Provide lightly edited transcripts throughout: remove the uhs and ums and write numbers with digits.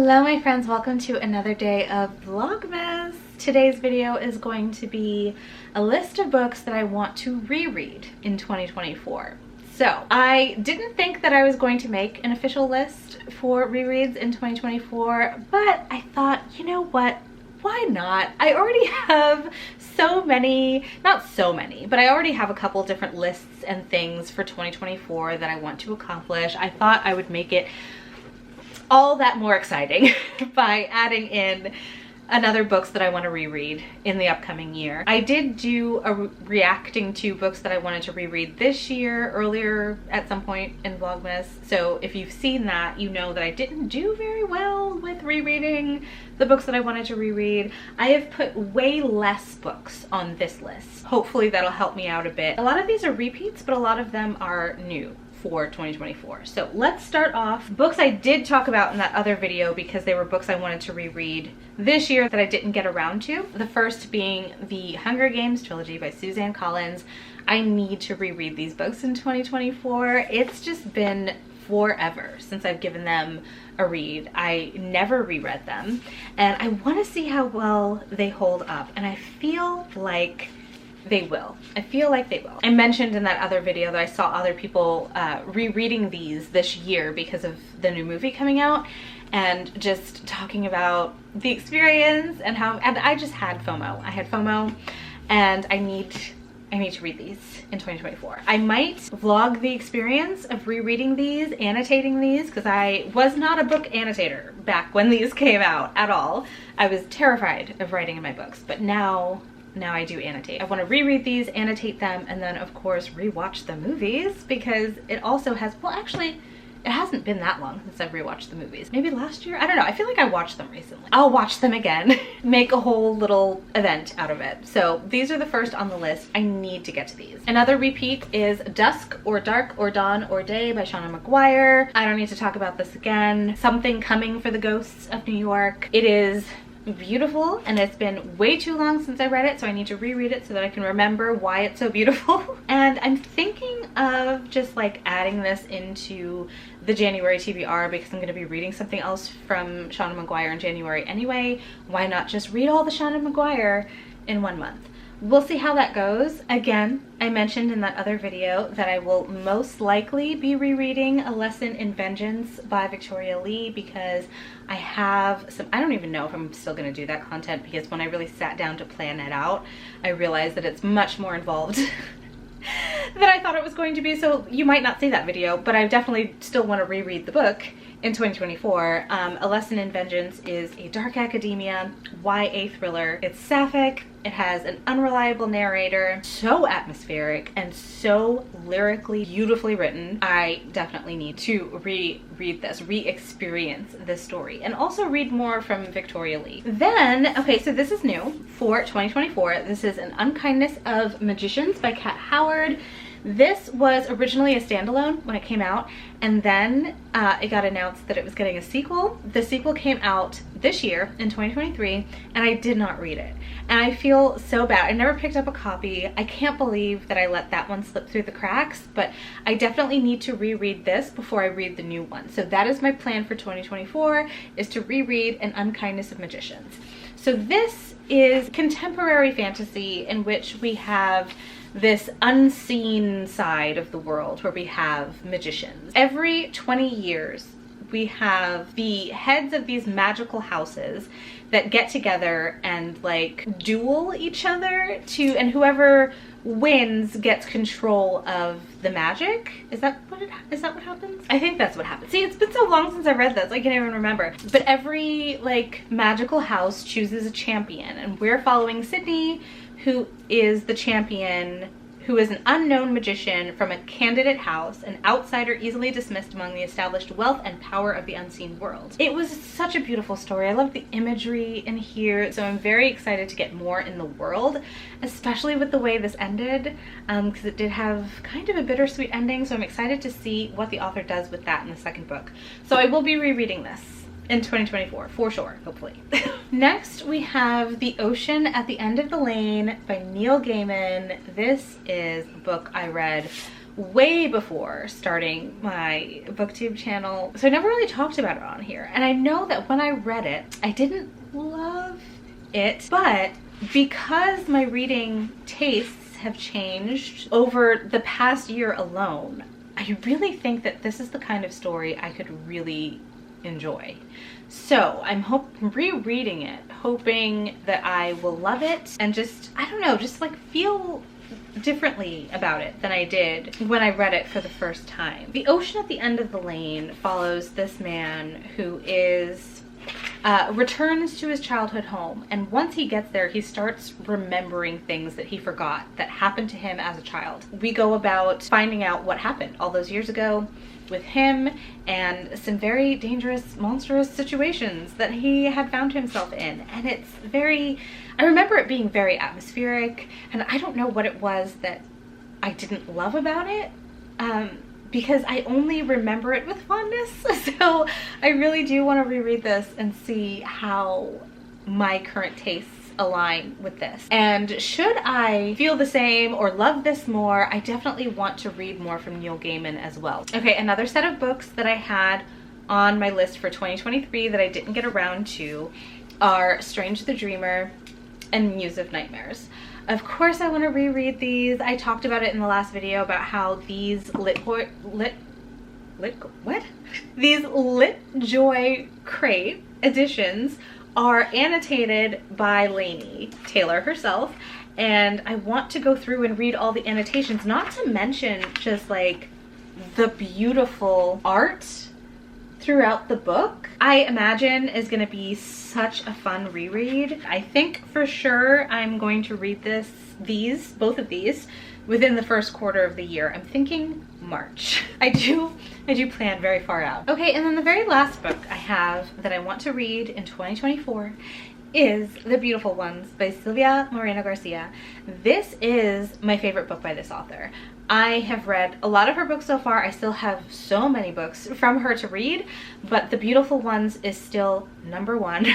Hello my friends, welcome to another day of Vlogmas. Today's video is going to be a list of books that I want to reread in 2024. So I didn't think that I was going to make an official list for rereads in 2024, but I thought, you know what? Why not? I already have so many, not so many, but I already have a couple different lists and things for 2024 that I want to accomplish. I thought I would make it all that more exciting by adding in another books that I want to reread in the upcoming year. I did do a reacting to books that I wanted to reread this year earlier at some point in Vlogmas. So if you've seen that, you know that I didn't do very well with rereading the books that I wanted to reread. I have put way less books on this list. Hopefully that'll help me out a bit. A lot of these are repeats, but a lot of them are new for 2024. So let's start off. Books I did talk about in that other video because they were books I wanted to reread this year that I didn't get around to. The first being the Hunger Games trilogy by Suzanne Collins. I need to reread these books in 2024. It's just been forever since I've given them a read. I never reread them and I want to see how well they hold up, and I feel like they will. I feel like they will. I mentioned in that other video that I saw other people rereading these this year because of the new movie coming out, and just talking about the experience and how, and I just had FOMO. I had FOMO and I need to read these in 2024. I might vlog the experience of rereading these, annotating these, because I was not a book annotator back when these came out at all. I was terrified of writing in my books, but now I do annotate. I want to reread these, annotate them, and then of course rewatch the movies, because it also has, well actually it hasn't been that long since I've rewatched the movies. Maybe last year? I don't know. I feel like I watched them recently. I'll watch them again, make a whole little event out of it. So these are the first on the list. I need to get to these. Another repeat is Dusk or Dark or Dawn or Day by Shauna McGuire. I don't need to talk about this again. Something Coming for the Ghosts of New York. It is beautiful, and it's been way too long since I read it, so I need to reread it so that I can remember why it's so beautiful. And I'm thinking of just like adding this into the January TBR because I'm going to be reading something else from Shauna McGuire in January anyway. Why not just read all the Shauna McGuire in 1 month? We'll see how that goes. Again, I mentioned in that other video that I will most likely be rereading A Lesson in Vengeance by Victoria Lee, because I have some, I don't even know if I'm still going to do that content, because when I really sat down to plan it out, I realized that it's much more involved than I thought it was going to be. So you might not see that video, but I definitely still want to reread the book in 2024. A Lesson in Vengeance is a dark academia YA thriller. It's sapphic. It has an unreliable narrator, so atmospheric and so lyrically beautifully written. I definitely need to reread this, re-experience this story, and also read more from Victoria Lee. Then, okay, so this is new for 2024. This is An Unkindness of Magicians by Kat Howard. This was originally a standalone when it came out, and then it got announced that it was getting a sequel. The sequel came out this year in 2023, and I did not read it. And I feel so bad. I never picked up a copy. I can't believe that I let that one slip through the cracks, but I definitely need to reread this before I read the new one. So that is my plan for 2024, is to reread An Unkindness of Magicians. So this is contemporary fantasy in which we have this unseen side of the world where we have magicians. Every 20 years, we have the heads of these magical houses that get together and like duel each other and whoever wins gets control of the magic. Is that what happens? I think that's what happens. See, it's been so long since I read this, I can't even remember. But every like magical house chooses a champion, and we're following Sydney, who is the champion, who is an unknown magician from a candidate house, an outsider easily dismissed among the established wealth and power of the unseen world. It was such a beautiful story. I love the imagery in here, so I'm very excited to get more in the world, especially with the way this ended, because it did have kind of a bittersweet ending, so I'm excited to see what the author does with that in the second book. So I will be rereading this in 2024, for sure, hopefully. Next, we have The Ocean at the End of the Lane by Neil Gaiman. This is a book I read way before starting my booktube channel, so I never really talked about it on here. And I know that when I read it, I didn't love it, but because my reading tastes have changed over the past year alone, I really think that this is the kind of story I could really enjoy. So I'm rereading it, hoping that I will love it and just, I don't know, just like feel differently about it than I did when I read it for the first time. The Ocean at the End of the Lane follows this man who returns to his childhood home, and once he gets there, he starts remembering things that he forgot that happened to him as a child. We go about finding out what happened all those years ago with him and some very dangerous, monstrous situations that he had found himself in. And it's very, I remember it being very atmospheric, and I don't know what it was that I didn't love about it, because I only remember it with fondness. So I really do want to reread this and see how my current tastes align with this. And should I feel the same or love this more, I definitely want to read more from Neil Gaiman as well. Okay, another set of books that I had on my list for 2023 that I didn't get around to are Strange the Dreamer and Muse of Nightmares. Of course I want to reread these. I talked about it in the last video about how these These LitJoy crate editions are annotated by Lainey Taylor herself, and I want to go through and read all the annotations, not to mention just like the beautiful art throughout the book. I imagine is going to be such a fun reread. I think for sure I'm going to read both of these within the first quarter of the year. I'm thinking March. I do plan very far out. Okay, and then the very last book I have that I want to read in 2024 is The Beautiful Ones by Silvia Moreno Garcia. This is my favorite book by this author. I have read a lot of her books so far. I still have so many books from her to read, but The Beautiful Ones is still #1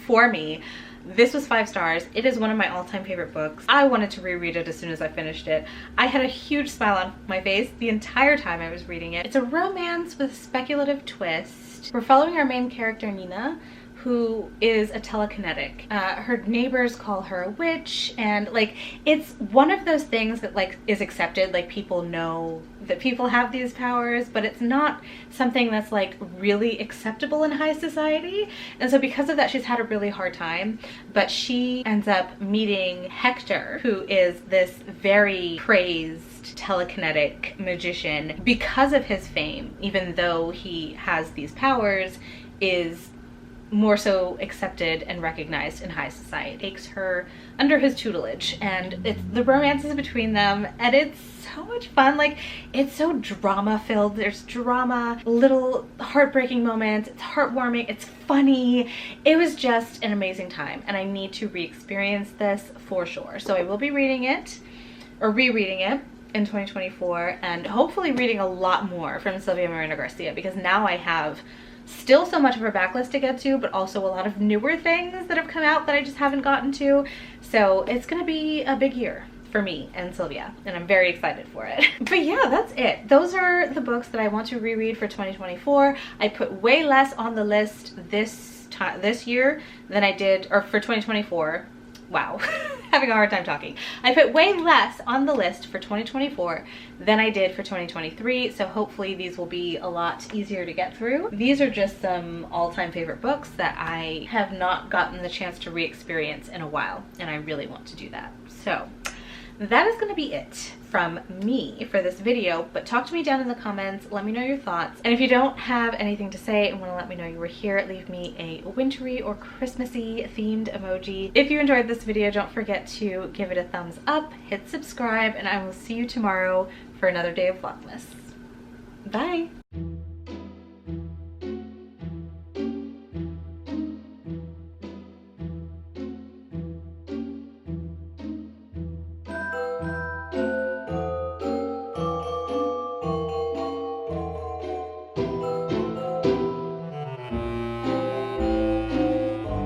for me. This was 5 stars. It is one of my all-time favorite books. I wanted to reread it as soon as I finished it. I had a huge smile on my face the entire time I was reading it. It's a romance with a speculative twist. We're following our main character, Nina, who is a telekinetic. Her neighbors call her a witch, and like it's one of those things that like is accepted, like people know that people have these powers, but it's not something that's like really acceptable in high society. And so because of that, she's had a really hard time, but she ends up meeting Hector, who is this very praised telekinetic magician. Because of his fame, even though he has these powers, is more so accepted and recognized in high society. Takes her under his tutelage, and the romances between them, and it's so much fun. Like, it's so drama filled. There's drama, little heartbreaking moments, it's heartwarming, it's funny. It was just an amazing time, and I need to re-experience this for sure. So I will be reading it, or rereading it, in 2024, and hopefully reading a lot more from Silvia Moreno Garcia, because now I have still so much of her backlist to get to, but also a lot of newer things that have come out that I just haven't gotten to. So it's gonna be a big year for me and Silvia, and I'm very excited for it. But yeah, that's it. Those are the books that I want to reread for 2024. I put way less on the list this year than I did, or for 2024. Wow, having a hard time talking. I put way less on the list for 2024 than I did for 2023, so hopefully these will be a lot easier to get through. These are just some all-time favorite books that I have not gotten the chance to re-experience in a while, and I really want to do that. So that is going to be it from me for this video, but talk to me down in the comments, let me know your thoughts, and if you don't have anything to say and want to let me know you were here, leave me a wintry or Christmassy themed emoji. If you enjoyed this video, don't forget to give it a thumbs up, hit subscribe, and I will see you tomorrow for another day of Vlogmas. Bye!